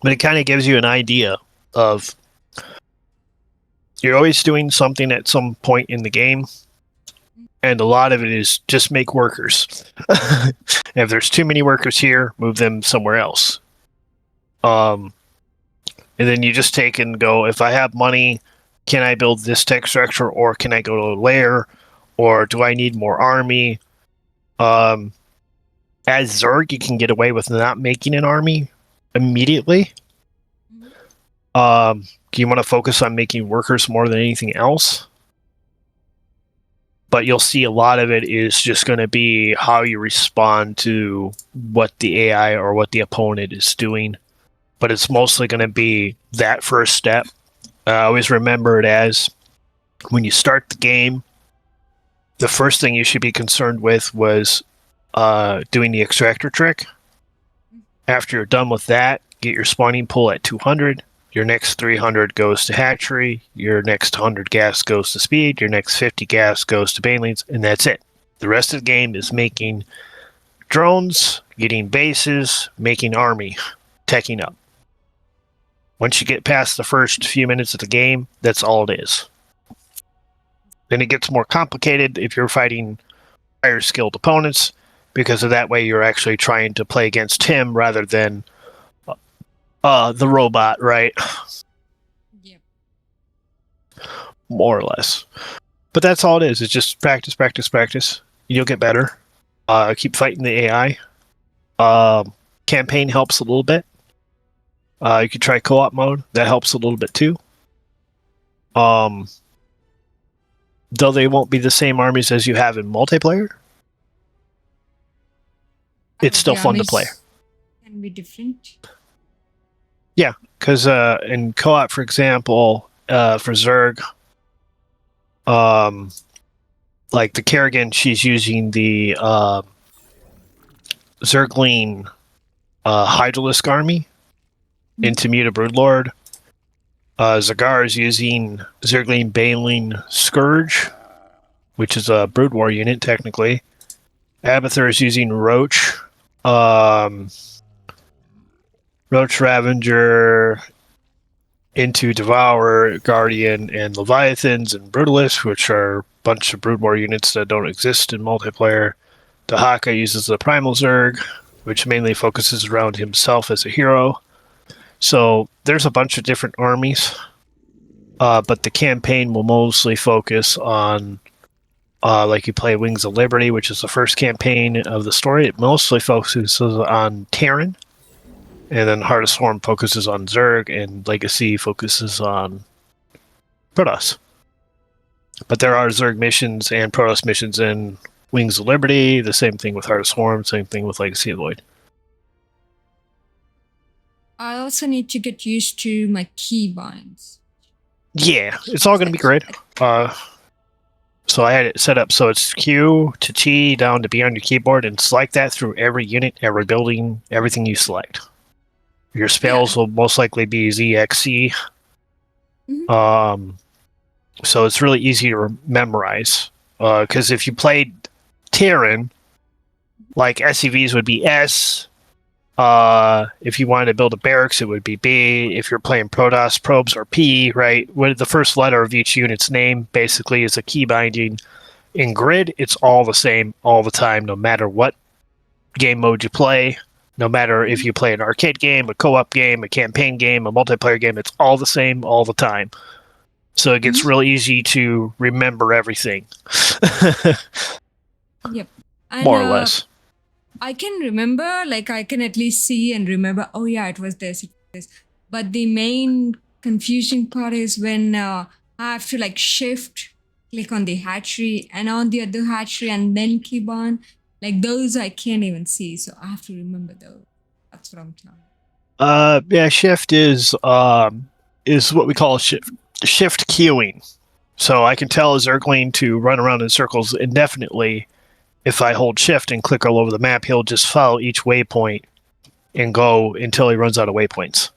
But it kind of gives you an idea of you're always doing something at some point in the game, and a lot of it is just make workers. If there's too many workers here, move them somewhere else. And then you just take and go, if I have money, can I build this tech structure, or can I go to a lair, or do I need more army? As Zerg, you can get away with not making an army immediately. Do you want to focus on making workers more than anything else? But you'll see a lot of it is just going to be how you respond to what the AI or what the opponent is doing. But it's mostly going to be that first step. I always remember it as when you start the game, the first thing you should be concerned with was doing the extractor trick. After you're done with that, get your spawning pool at 200. Your next 300 goes to hatchery. Your next 100 gas goes to speed. Your next 50 gas goes to banelings, and that's it. The rest of the game is making drones, getting bases, making army, teching up. Once you get past the first few minutes of the game, that's all it is. Then it gets more complicated if you're fighting higher skilled opponents, because of that way you're actually trying to play against him rather than the robot, right? Yep. More or less. But that's all it is. It's just practice, practice, practice. You'll get better. Keep fighting the AI. Campaign helps a little bit. You could try co-op mode. That helps a little bit too. Though they won't be the same armies as you have in multiplayer, it's still fun to play. Can be different. Yeah, because in co-op, for example, for Zerg, like the Kerrigan, she's using the Zergling Hydralisk army into Muta Broodlord. Zagar is using Zergling Baneling Scourge, which is a Brood War unit, technically. Abathur is using Roach. Roach Ravager into Devourer, Guardian, and Leviathans and Brutalists, which are a bunch of Brood War units that don't exist in multiplayer. Dahaka uses the Primal Zerg, which mainly focuses around himself as a hero. So there's a bunch of different armies, but the campaign will mostly focus on, like you play Wings of Liberty, which is the first campaign of the story. It mostly focuses on Terran. And then Heart of Swarm focuses on Zerg, and Legacy focuses on Protoss. But there are Zerg missions and Protoss missions in Wings of Liberty, the same thing with Heart of Swarm, same thing with Legacy of the Void. I also need to get used to my keybinds. Yeah, it's all going to be great. So I had it set up so it's Q to T down to B on your keyboard, and select that through every unit, every building, everything you select. Your spells will most likely be ZXC. Mm-hmm. So it's really easy to memorize. Because if you played Terran, like SCVs would be S. If you wanted to build a barracks, it would be B. If you're playing Protoss, probes are P, right? With the first letter of each unit's name basically is a key binding. In Grid, it's all the same all the time, no matter what game mode you play. No matter if you play an arcade game, a co-op game, a campaign game, a multiplayer game, it's all the same all the time. So it gets really easy to remember everything. Yep. And, more or less. I can remember, like I can at least see and remember, oh yeah, it was this. But the main confusing part is when I have to like shift, click on the hatchery and on the other hatchery and then keep on. Like those I can't even see, so I have to remember those. That's what I'm trying. Yeah, shift is what we call shift queuing. So I can tell a Zergling to run around in circles indefinitely. If I hold shift and click all over the map, he'll just follow each waypoint and go until he runs out of waypoints.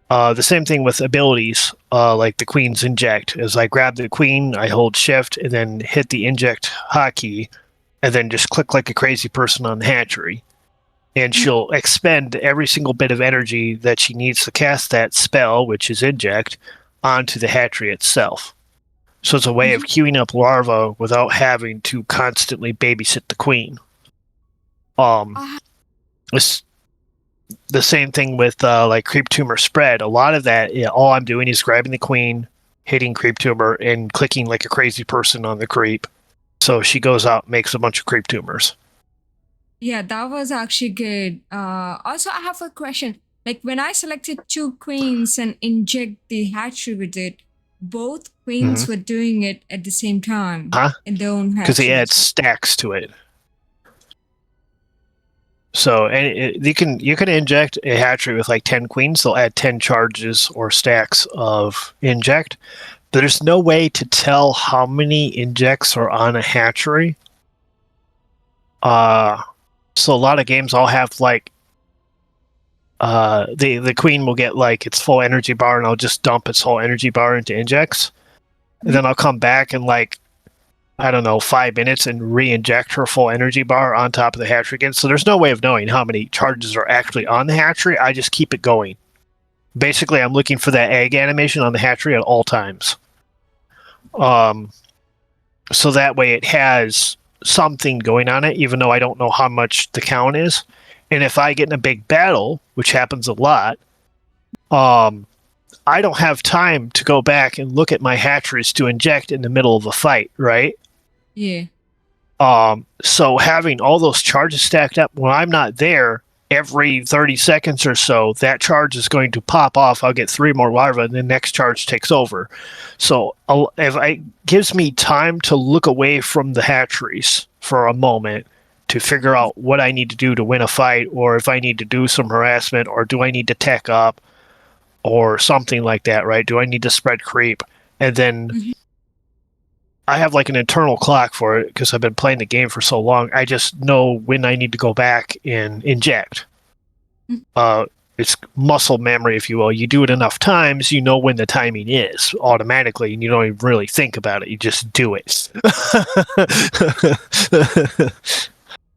The same thing with abilities, like the Queen's Inject. As I grab the Queen, I hold shift and then hit the Inject hotkey, and then just click like a crazy person on the hatchery. and she'll expend every single bit of energy that she needs to cast that spell, which is inject, onto the hatchery itself. So it's a way of queuing up larvae without having to constantly babysit the queen. It's the same thing with like creep tumor spread. A lot of that, all I'm doing is grabbing the queen, hitting creep tumor, and clicking like a crazy person on the creep. So she goes out and makes a bunch of creep tumors. Yeah, that was actually good. Also, I have a question. Like when I selected 2 queens and inject the hatchery with it, both queens were doing it at the same time in their own hatchery. Because they add stacks to it. So and you can inject a hatchery with like 10 queens. They'll add 10 charges or stacks of inject. There's no way to tell how many injects are on a hatchery. So a lot of games I'll have like the queen will get like its full energy bar, and I'll just dump its whole energy bar into injects. And then I'll come back and like, I don't know, 5 minutes and re-inject her full energy bar on top of the hatchery again. So there's no way of knowing how many charges are actually on the hatchery. I just keep it going. Basically, I'm looking for that egg animation on the hatchery at all times. So that way it has something going on it, even though I don't know how much the count is. And if I get in a big battle, which happens a lot, I don't have time to go back and look at my hatcheries to inject in the middle of a fight, right? Yeah. So having all those charges stacked up when I'm not there, every 30 seconds or so, that charge is going to pop off. I'll get 3 more larvae, and the next charge takes over. So if it gives me time to look away from the hatcheries for a moment to figure out what I need to do to win a fight, or if I need to do some harassment, or do I need to tech up, or something like that, right? Do I need to spread creep? And then I have like an internal clock for it because I've been playing the game for so long. I just know when I need to go back and inject. It's muscle memory, if you will. You do it enough times, you know when the timing is automatically, and you don't even really think about it. You just do it.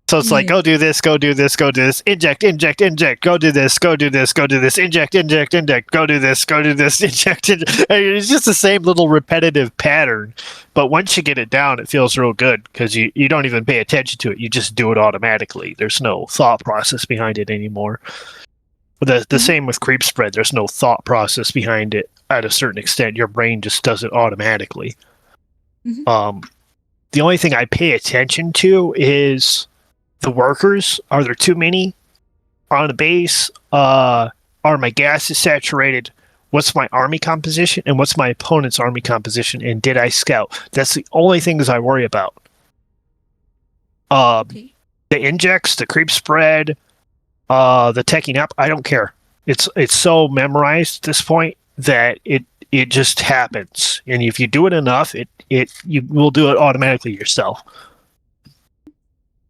So it's like, go do this, go do this, go do this, inject, inject, inject, go do this, go do this, go do this, inject, inject, inject, go do this, go do this, inject. It's just the same little repetitive pattern. But once you get it down, it feels real good because you don't even pay attention to it. You just do it automatically. There's no thought process behind it anymore. The same with creep spread. There's no thought process behind it at a certain extent. Your brain just does it automatically. The only thing I pay attention to is the workers. Are there too many on the base? Are my gases saturated? What's my army composition? And what's my opponent's army composition? And did I scout? That's the only things I worry about. The injects, the creep spread, the teching up, I don't care. It's so memorized at this point that it just happens. And if you do it enough, you will do it automatically yourself.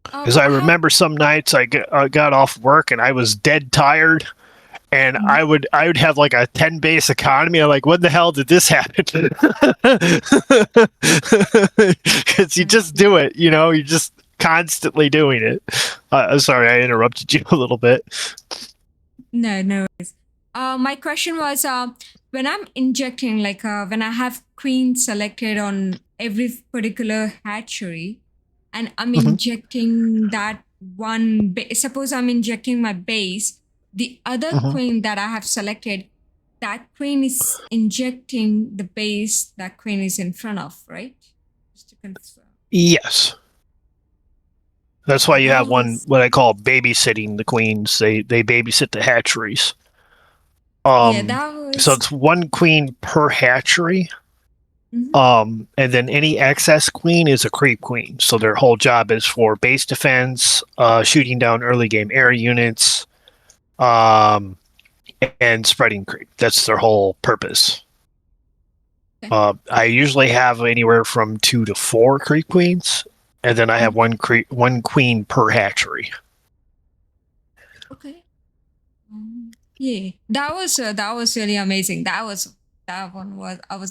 Because I remember some nights I got off work and I was dead tired, and I would have like a 10 base economy. I'm like, when the hell did this happen? Because you just do it, you're just constantly doing it. Sorry, I interrupted you a little bit. No worries. My question was, when I'm injecting, like when I have queen selected on every particular hatchery, and I'm injecting that one, suppose I'm injecting my base, the other queen that I have selected, that queen is injecting the base that queen is in front of, right? Just to confirm. Yes. That's why you have one, what I call babysitting the queens. They babysit the hatcheries. So it's one queen per hatchery. And then any excess queen is a creep queen. So their whole job is for base defense, shooting down early game air units, and spreading creep. That's their whole purpose. I usually have anywhere from 2 to 4 creep queens, and then I have one queen per hatchery. Okay. Yeah, that was really amazing. I was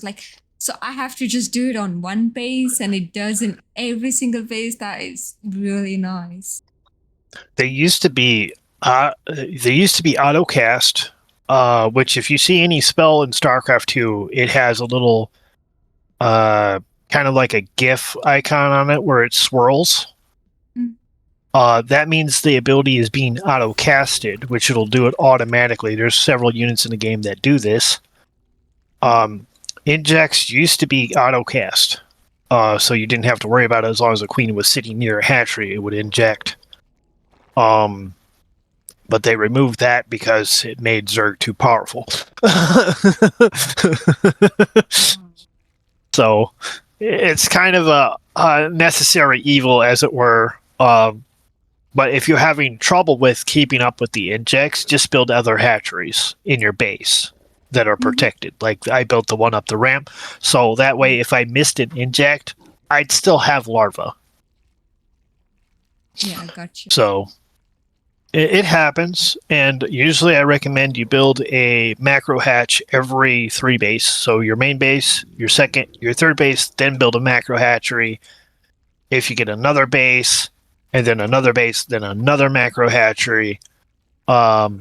like, so I have to just do it on one base, and it does in every single base. That is really nice. They used to be They used to be autocast, which if you see any spell in StarCraft 2, it has a little kind of like a GIF icon on it where it swirls. That means the ability is being auto-casted, which it'll do it automatically. There's several units in the game that do this. Injects used to be auto-cast, so you didn't have to worry about it as long as the queen was sitting near a hatchery, it would inject. But they removed that because it made Zerg too powerful. So it's kind of a necessary evil, as it were. But if you're having trouble with keeping up with the injects, just build other hatcheries in your base that are protected. Like I built the one up the ramp, so that way if I missed an inject, I'd still have larvae. Yeah, I got you. So it happens, and usually I recommend you build a macro hatch every 3 base. So your main base, your second, your third base, then build a macro hatchery. If you get another base, and then another base, then another macro hatchery. But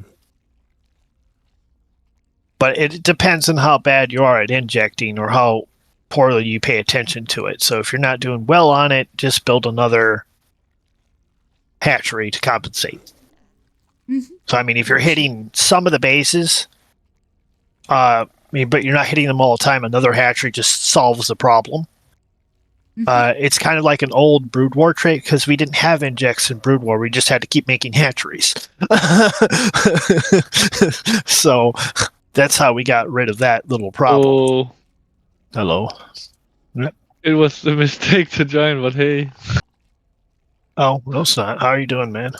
it depends on how bad you are at injecting or how poorly you pay attention to it. So if you're not doing well on it, just build another hatchery to compensate. So, I mean, if you're hitting some of the bases, but you're not hitting them all the time, another hatchery just solves the problem. It's kind of like an old Brood War trait, because we didn't have injects in Brood War. We just had to keep making hatcheries. So that's how we got rid of that little problem. Oh, Hello. it was a mistake to join, but hey. Oh, no, it's not. How are you doing, man?